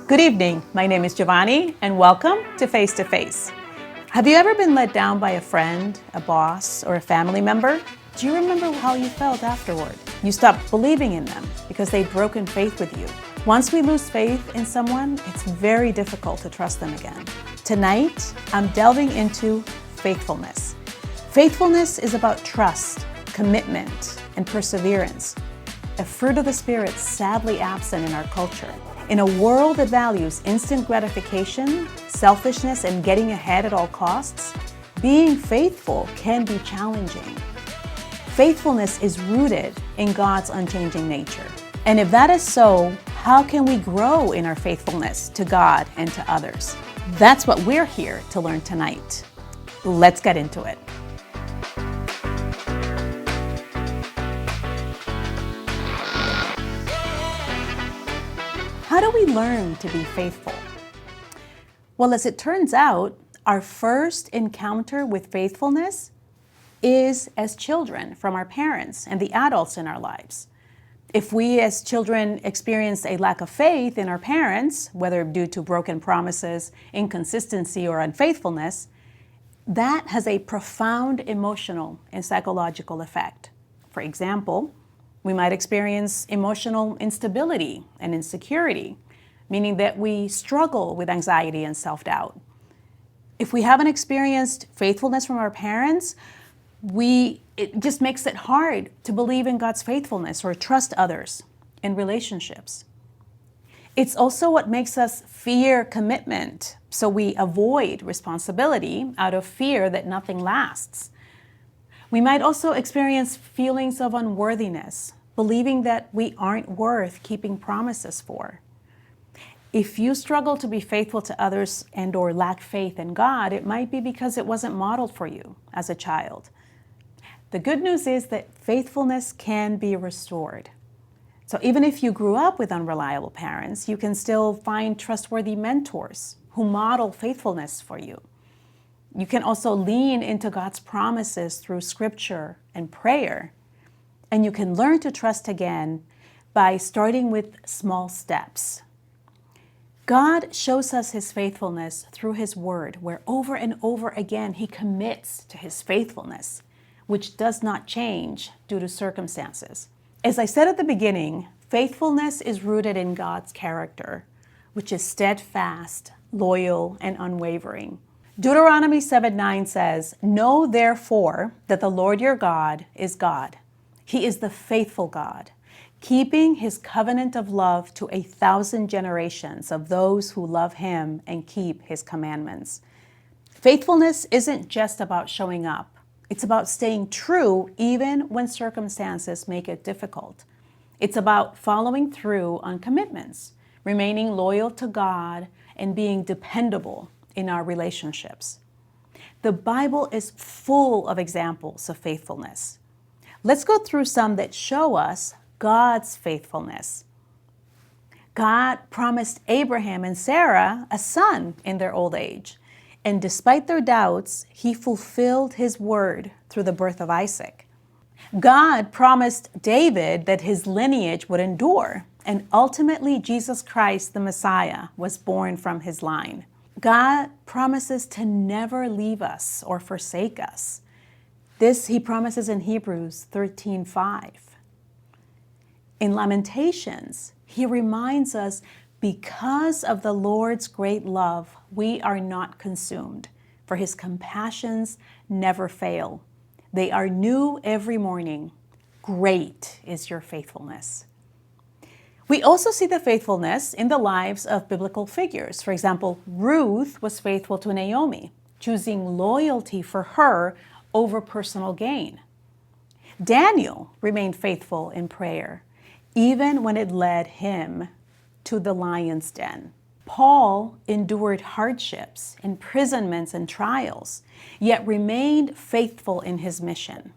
Good evening. My name is Giovanni, and welcome to Face to Face. Have you ever been let down by a friend, a boss, or a family member? Do you remember how you felt afterward? You stopped believing in them because they'd broken faith with you. Once we lose faith in someone, it's very difficult to trust them again. Tonight, I'm delving into faithfulness. Faithfulness is about trust, commitment, and perseverance, a fruit of the Spirit sadly absent in our culture. In a world that values instant gratification, selfishness, and getting ahead at all costs, being faithful can be challenging. Faithfulness is rooted in God's unchanging nature. And if that is so, how can we grow in our faithfulness to God and to others? That's what we're here to learn tonight. Let's get into it. How do we learn to be faithful? Well, as it turns out, our first encounter with faithfulness is as children from our parents and the adults in our lives. If we as children experience a lack of faith in our parents, whether due to broken promises, inconsistency, or unfaithfulness, that has a profound emotional and psychological effect. For example, we might experience emotional instability and insecurity, meaning that we struggle with anxiety and self-doubt. If we haven't experienced faithfulness from our parents, it just makes it hard to believe in God's faithfulness or trust others in relationships. It's also what makes us fear commitment, so we avoid responsibility out of fear that nothing lasts. We might also experience feelings of unworthiness, believing that we aren't worth keeping promises for. If you struggle to be faithful to others and/or lack faith in God, it might be because it wasn't modeled for you as a child. The good news is that faithfulness can be restored. So even if you grew up with unreliable parents, you can still find trustworthy mentors who model faithfulness for you. You can also lean into God's promises through scripture and prayer. And you can learn to trust again by starting with small steps. God shows us his faithfulness through his word, where over and over again he commits to his faithfulness, which does not change due to circumstances. As I said at the beginning, faithfulness is rooted in God's character, which is steadfast, loyal, and unwavering. Deuteronomy 7:9 says, "Know therefore that the Lord your God is God. He is the faithful God, keeping his covenant of love to 1,000 generations of those who love him and keep his commandments." Faithfulness isn't just about showing up. It's about staying true even when circumstances make it difficult. It's about following through on commitments, remaining loyal to God, and being dependable in our relationships. The Bible is full of examples of faithfulness. Let's go through some that show us God's faithfulness. God promised Abraham and Sarah a son in their old age, and despite their doubts, he fulfilled his word through the birth of Isaac. God promised David that his lineage would endure, and ultimately Jesus Christ, the Messiah, was born from his line. God promises to never leave us or forsake us. This he promises in Hebrews 13:5. In Lamentations, he reminds us, because of the Lord's great love, we are not consumed, for his compassions never fail. They are new every morning. Great is your faithfulness. We also see the faithfulness in the lives of biblical figures. For example, Ruth was faithful to Naomi, choosing loyalty for her over personal gain. Daniel remained faithful in prayer, even when it led him to the lion's den. Paul endured hardships, imprisonments, and trials, yet remained faithful in his mission.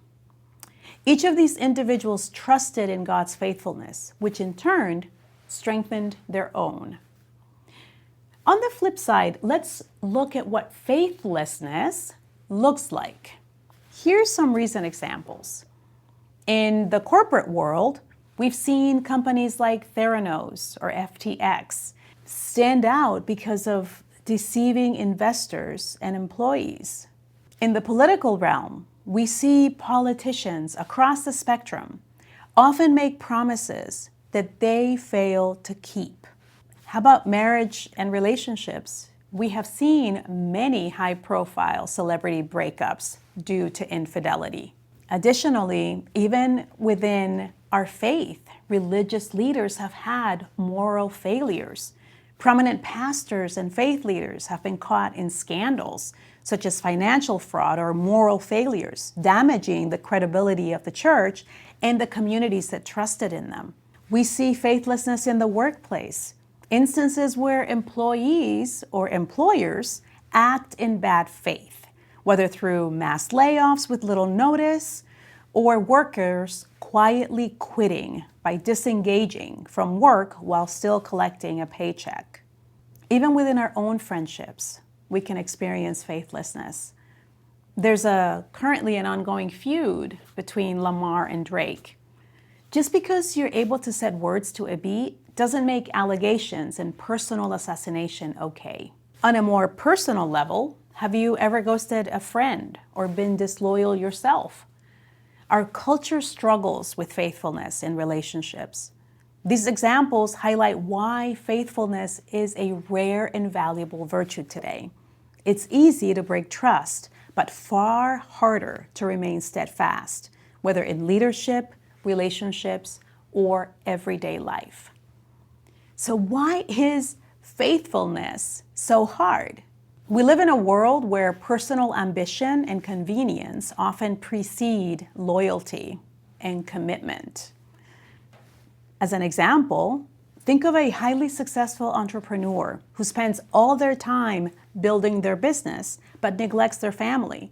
Each of these individuals trusted in God's faithfulness, which in turn strengthened their own. On the flip side, let's look at what faithlessness looks like. Here's some recent examples. In the corporate world, we've seen companies like Theranos or FTX stand out because of deceiving investors and employees. In the political realm, we see politicians across the spectrum often make promises that they fail to keep. How about marriage and relationships? We have seen many high-profile celebrity breakups due to infidelity. Additionally, even within our faith, religious leaders have had moral failures. Prominent pastors and faith leaders have been caught in scandals, such as financial fraud or moral failures, damaging the credibility of the church and the communities that trusted in them. We see faithlessness in the workplace, instances where employees or employers act in bad faith, whether through mass layoffs with little notice or workers quietly quitting by disengaging from work while still collecting a paycheck. Even within our own friendships, we can experience faithlessness. There's currently an ongoing feud between Lamar and Drake. Just because you're able to set words to a beat doesn't make allegations and personal assassination okay. On a more personal level, have you ever ghosted a friend or been disloyal yourself? Our culture struggles with faithfulness in relationships. These examples highlight why faithfulness is a rare and valuable virtue today. It's easy to break trust, but far harder to remain steadfast, whether in leadership, relationships, or everyday life. So why is faithfulness so hard? We live in a world where personal ambition and convenience often precede loyalty and commitment. As an example, think of a highly successful entrepreneur who spends all their time building their business but neglects their family.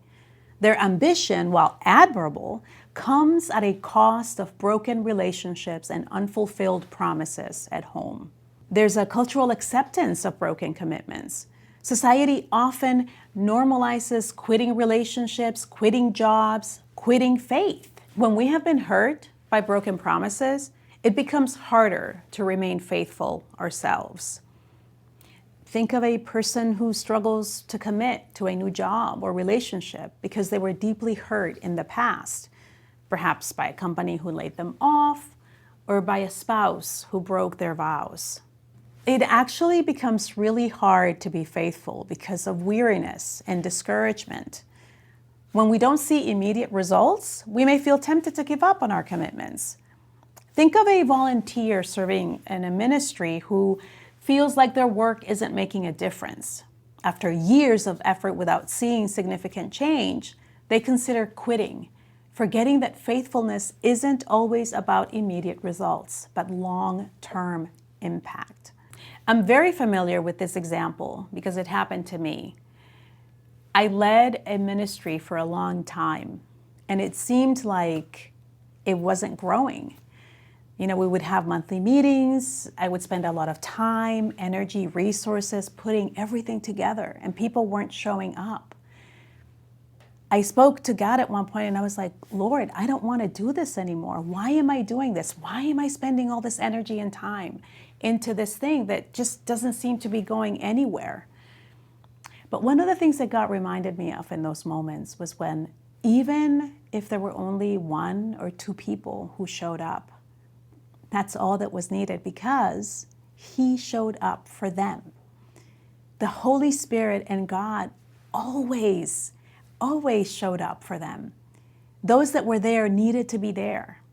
Their ambition, while admirable, comes at a cost of broken relationships and unfulfilled promises at home. There's a cultural acceptance of broken commitments. Society often normalizes quitting relationships, quitting jobs, quitting faith. When we have been hurt by broken promises, it becomes harder to remain faithful ourselves. Think of a person who struggles to commit to a new job or relationship because they were deeply hurt in the past, perhaps by a company who laid them off or by a spouse who broke their vows. It actually becomes really hard to be faithful because of weariness and discouragement. When we don't see immediate results, we may feel tempted to give up on our commitments. Think of a volunteer serving in a ministry who feels like their work isn't making a difference. After years of effort without seeing significant change, they consider quitting, forgetting that faithfulness isn't always about immediate results, but long-term impact. I'm very familiar with this example because it happened to me. I led a ministry for a long time, and it seemed like it wasn't growing. We would have monthly meetings. I would spend a lot of time, energy, resources, putting everything together, and people weren't showing up. I spoke to God at one point and I was like, Lord, I don't want to do this anymore. Why am I doing this? Why am I spending all this energy and time into this thing that just doesn't seem to be going anywhere? But one of the things that God reminded me of in those moments was when, even if there were only 1 or 2 people who showed up, that's all that was needed because He showed up for them. The Holy Spirit and God always showed up for them. Those that were there needed to be there,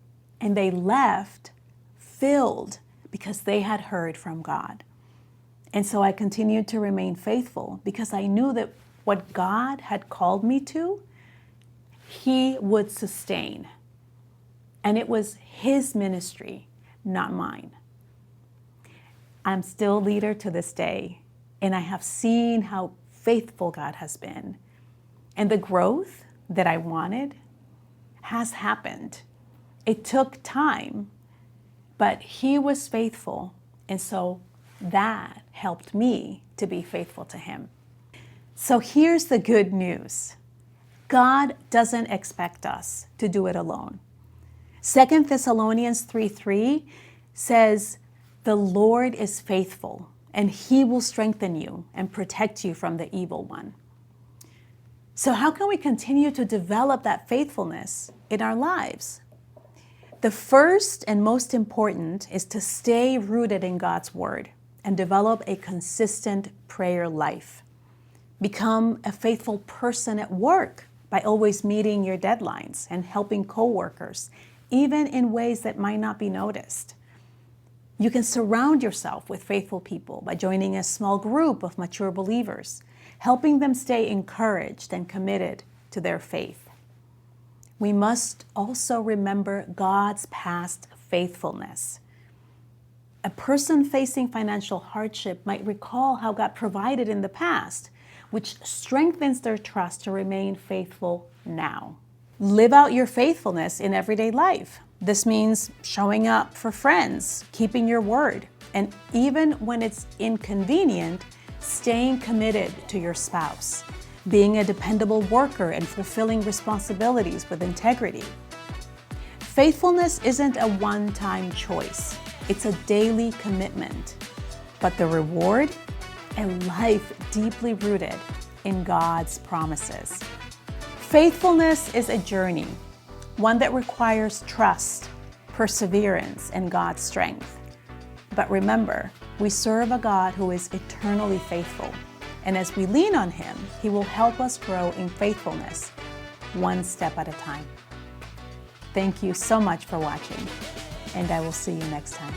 and they left filled because they had heard from God. And so I continued to remain faithful because I knew that what God had called me to, He would sustain. And it was His ministry, not mine. I'm still a leader to this day, and I have seen how faithful God has been. And the growth that I wanted has happened. It took time, but He was faithful, and so that helped me to be faithful to Him. So here's the good news. God doesn't expect us to do it alone. 2 Thessalonians 3:3 says, "The Lord is faithful, and He will strengthen you and protect you from the evil one. So how can we continue to develop that faithfulness in our lives? The first and most important is to stay rooted in God's Word and develop a consistent prayer life. Become a faithful person at work by always meeting your deadlines and helping coworkers, even in ways that might not be noticed. You can surround yourself with faithful people by joining a small group of mature believers, helping them stay encouraged and committed to their faith. We must also remember God's past faithfulness. A person facing financial hardship might recall how God provided in the past, which strengthens their trust to remain faithful now. Live out your faithfulness in everyday life. This means showing up for friends, keeping your word, and even when it's inconvenient, staying committed to your spouse, being a dependable worker and fulfilling responsibilities with integrity. Faithfulness isn't a one-time choice. It's a daily commitment. But the reward? A life deeply rooted in God's promises. Faithfulness is a journey, one that requires trust, perseverance, and God's strength. But remember, we serve a God who is eternally faithful. And as we lean on Him, He will help us grow in faithfulness, one step at a time. Thank you so much for watching, and I will see you next time.